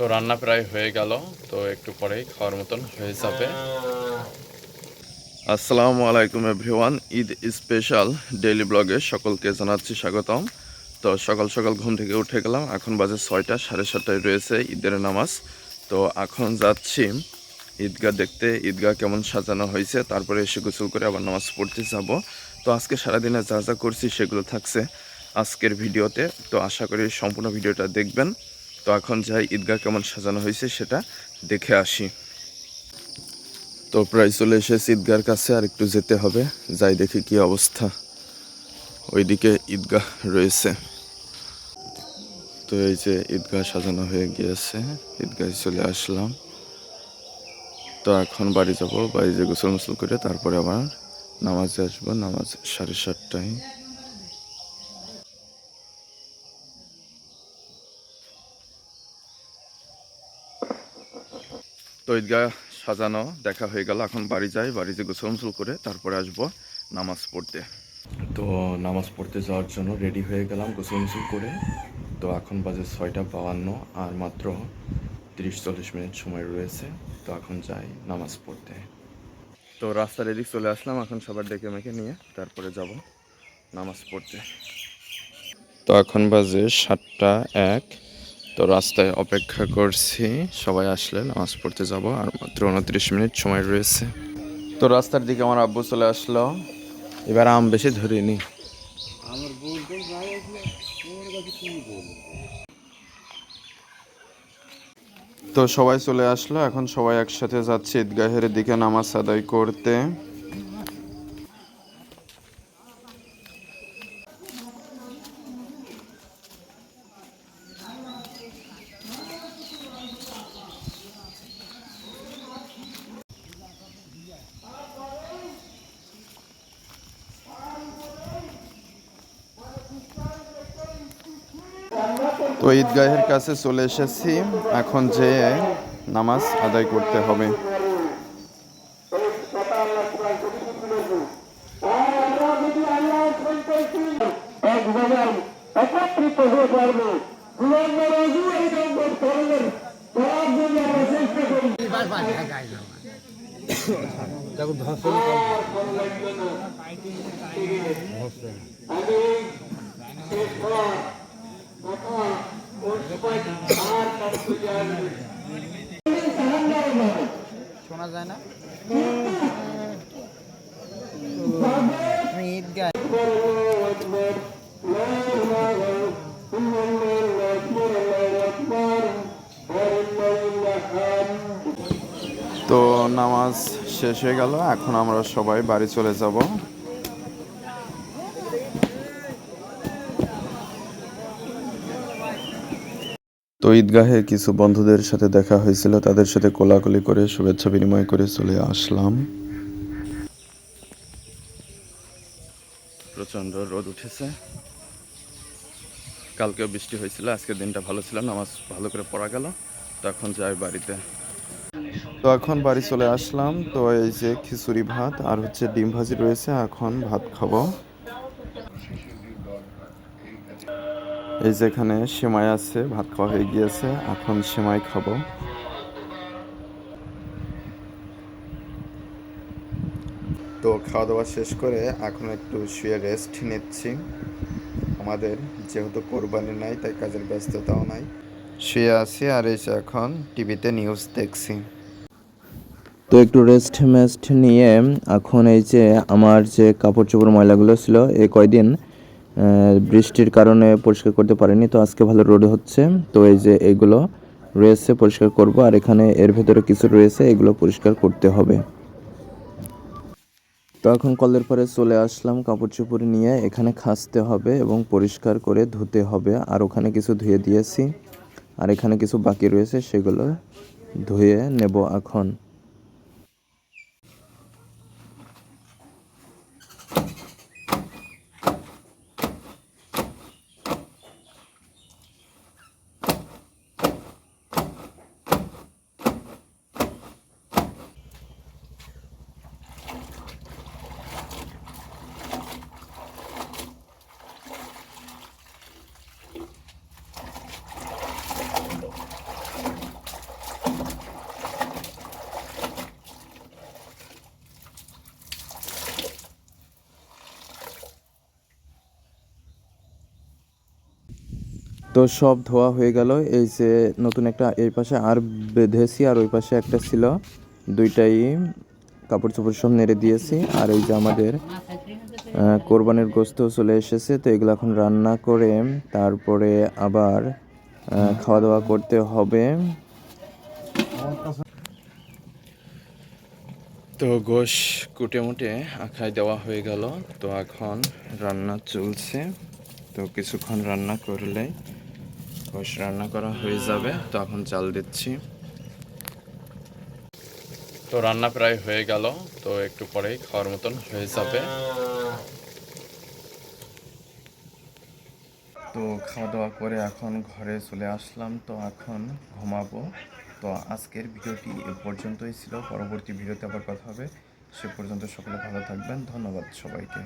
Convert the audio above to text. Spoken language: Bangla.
তো রান্না প্রায় হয়ে গেল, তো একটু পরেই খাওয়ার মতন হয়ে যাবে। আসসালামু আলাইকুম এভরিওয়ান, ঈদ স্পেশাল ডেইলি ব্লগে সকলকে জানাচ্ছি স্বাগতম। তো সকাল সকাল ঘুম থেকে উঠে গেলাম, এখন বাজে 6টা, 7:30 রয়েছে ঈদের নামাজ। তো এখন যাচ্ছি ঈদগাহ দেখতে, ঈদগাহ কেমন সাজানো হয়েছে, তারপরে এসে গোসল করে আবার নামাজ পড়তে যাব। তো আজকে সারাদিনে যা যা করছি সেগুলো থাকছে আজকের ভিডিওতে, তো আশা করি সম্পূর্ণ ভিডিওটা দেখবেন। তো এখন যাই ঈদগাহ কেমন সাজানো হয়েছে সেটা দেখে আসি। তো প্রায় চলে এসেছি ঈদগাহর কাছে, আর একটু যেতে হবে, যাই দেখি কি অবস্থা। ওইদিকে ঈদগাহ রয়েছে। তো এই যে ঈদগাহ সাজানো হয়ে গিয়েছে, ঈদগাহে চলে আসলাম। তো এখন বাড়ি যাব, বাড়ি যে গোসল মোসল করে তারপরে আবার নামাজে আসবো, নামাজ 7:30টায়। তো ঈদগাহ সাজানো দেখা হয়ে গেল, এখন বাড়ি যাই, বাড়ি যে গোসল মোসল করে তারপরে আসবো নামাজ পড়তে। তো নামাজ পড়তে যাওয়ার জন্য রেডি হয়ে গেলাম গোসল মোসল করে। তো এখন বাজে 6:52, আর মাত্র 30-40 মিনিট সময় রয়েছে। তো এখন যাই নামাজ পড়তে। তো রাস্তার এদিক চলে আসলাম, এখন সবার ডেকে মেখে নিয়ে তারপরে যাব নামাজ পড়তে। তো এখন বাজে 7:01। তো রাস্তায় অপেক্ষা করছি, সবাই আসলে নামাজ পড়তে যাব, আর মাত্র 29 মিনিট সময় রয়েছে। তো রাস্তার দিকে আমার আব্বু চলে আসলো, এবার আম বেশি ধরিনি। তো সবাই চলে আসলো, এখন সবাই একসাথে যাচ্ছে ঈদগাহের দিকে নামাজ আদায় করতে। তো ঈদগাহের কাছে চলে এসেছি, এখন যেয়ে নামাজ আদায় করতে হবে। একত্রিত হয়ে পারবে শোনা যায় না ঈদগাহ। তো নামাজ শেষ হয়ে গেল, এখন আমরা সবাই বাড়ি চলে যাব। তো ঈদগাহে কিছু বন্ধুদের সাথে দেখা হয়েছিল, তাদের সাথে কোলাকুলি করে শুভেচ্ছা বিনিময় করে চলে আসলাম। প্রচণ্ড রোদ উঠেছে, কালকেও বৃষ্টি হয়েছিল, আজকের দিনটা ভালো ছিল, নামাজ ভালো করে পড়া গেল। তো এখন যাই বাড়িতে। তো এখন বাড়ি চলে আসলাম। তো এই যে খিচুড়ি ভাত আর হচ্ছে ডিম ভাজি রয়েছে, এখন ভাত খাবো। এই যে এখানে সেমাই আছে, ভাত খাওয়া হয়ে গিয়েছে, এখন সেমাই খাবো। তো খাওয়া দাওয়া শেষ করে এখন একটু শুয়ে রেস্ট নিচ্ছি। আমাদের যেহেতু কোরবানি নাই, তাই কাজের ব্যস্ততাও নাই, শুয়ে আছি আর এই যে এখন টিভিতে নিউজ দেখছি। তো একটু রেস্ট মেস্ট নিয়ে এখন এই যে আমার যে কাপড় চোপড় ময়লাগুলো ছিল এই কয়দিন বৃষ্টির কারণে পরিষ্কার করতে পারিনি, তো আজকে ভালো রোদ হচ্ছে। তো এই যে এগুলো রয়েছে পরিষ্কার করব, আর এখানে এর ভেতরে কিছু রয়েছে, এগুলো পরিষ্কার করতে হবে। তো এখন কলের পরে চলে আসলাম কাপড় চোপড় নিয়ে, এখানে খাসতে হবে এবং পরিষ্কার করে ধুতে হবে, আর ওখানে কিছু ধুয়ে দিয়েছি, আর এখানে কিছু বাকি রয়েছে, সেগুলো ধুয়ে নেব এখন। তো সব ধোয়া হয়ে গেল। এই যে নতুন একটা এই পাশে আর বেঁধেছি, আর ওই পাশে একটা ছিল, দুইটাই কাপড় চোপড় সব নেড়ে দিয়েছি। আর এই যে আমাদের কোরবানির গোস্ত চলে এসেছে, তো এগুলো এখন রান্না করে তারপরে আবার খাওয়া দাওয়া করতে হবে। তো গোশ কুটে মুটে আখায় দেওয়া হয়ে গেল, তো এখন রান্না চলছে। তো কিছুক্ষণ রান্না করলে গোশ রান্না করা হয়ে যাবে। তো এখন চাল দিচ্ছি। তো রান্না প্রায় হয়ে গেল, তো একটু পরেই খাওয়ার মতন হয়ে যাবে। তো খাওয়া দাওয়া করে এখন ঘরে চলে আসলাম, তো এখন ঘুমাবো। তো আজকের ভিডিওটি এ পর্যন্তই ছিল, পরবর্তী ভিডিওতে আবার কথা হবে। সে পর্যন্ত সকলে ভালো থাকবেন, ধন্যবাদ সবাইকে।